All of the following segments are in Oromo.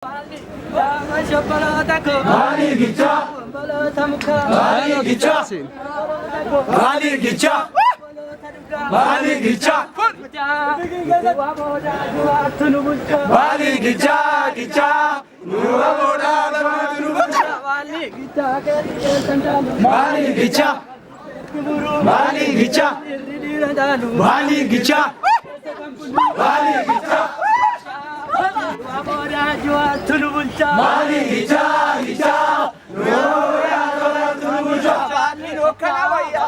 Bali gicha, Bali gicha, Bali gicha, Bali gicha, Bali gicha, gicha, nuwa boda nuwa Bali gicha, Bali gicha, Bali gicha, Bali gicha, Bali gicha. Bali gicha, gicha, nuya tulubulcha.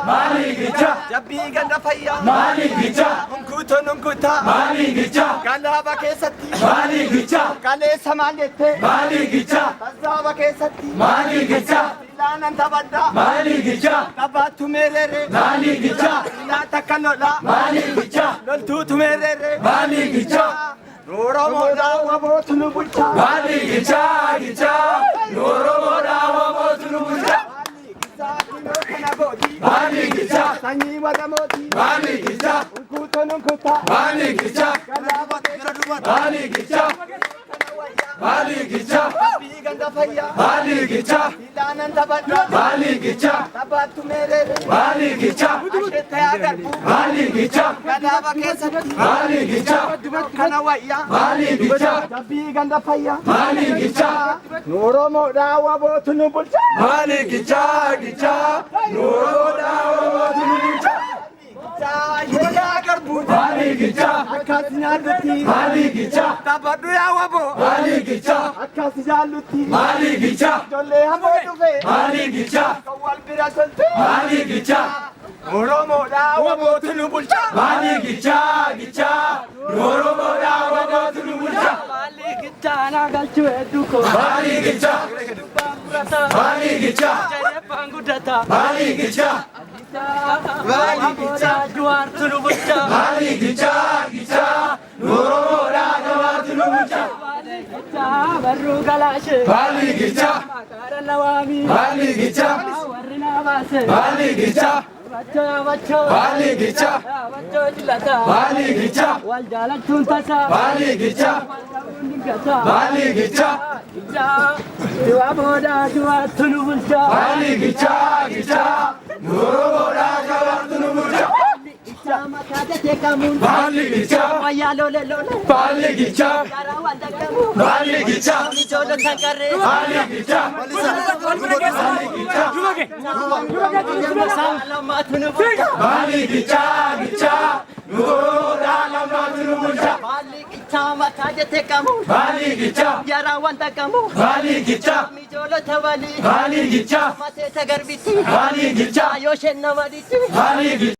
Bali gicha, Jabbi ganda fayya. Bali gicha, Nunkuto nunkuta. Bali gicha, Galaba keessatti. Bali gicha, Kaleessa maal jette? Bali gicha, Tasaaba keessatti. Bali gicha, Ilaanan taphadha. Bali gicha, Taphattu meerere. Bali gicha, Ilaa takka lola. Bali gicha, Loltuutu meerere. Bali gicha, Oromoodhaa wabootu nu bulcha. Bali gicha, gicha, nuoromoda wamotu nubulcha. Bali gicha, Sanyii wadamooti. Bali gicha, Nunkuto nunkuta. Bali gicha, Galaba gara dubata. Bali gicha, Bali gicha, Jabbi ganda fayya. Bali gicha, Ilaanan taphadha. Bali gicha, Taphattu meerere. Bali gicha, Asheetta yaa garbu. Bali gicha, Galaba keessatti. Bali gicha, Kana wayyaa. Bali gicha, Jabbi ganda fayya. Bali gicha, Oromoodhaa wabootu nu bulcha. Bali gicha, gicha, nuoromoda wamotu nubulcha. Yaa garbuun. Bali gicha, Akkas nyaaddutti. Bali gicha, Taphadhu yaa waboo. Bali gicha, Akkas jaallutti. Bali gicha, Ijoollee hamoo dhufe. Bali gicha, Kan wal bira tolte. Bali gicha, Oromoodhaa wabootu nu bulcha. Bali gicha, gicha, nuoromoda wamotu nubulcha. Bali gicha, Bali gicha, Bali gicha, Bali gicha, gicha, nuoromoda wamotu nubulcha. Bali gicha, Bali gicha, Bali gicha, Bali gicha, Bali gicha, Bali gicha, Bali gicha, Bali gicha, gicha, nuoromoda wamotu nubulcha. Bali gicha, Bali gicha, Bali gicha, Bali gicha, Bali gicha, gicha, nuoromoda wamotu nubulcha. Bali gicha, Bali gicha, Bali gicha, Bali gicha, Bali gicha.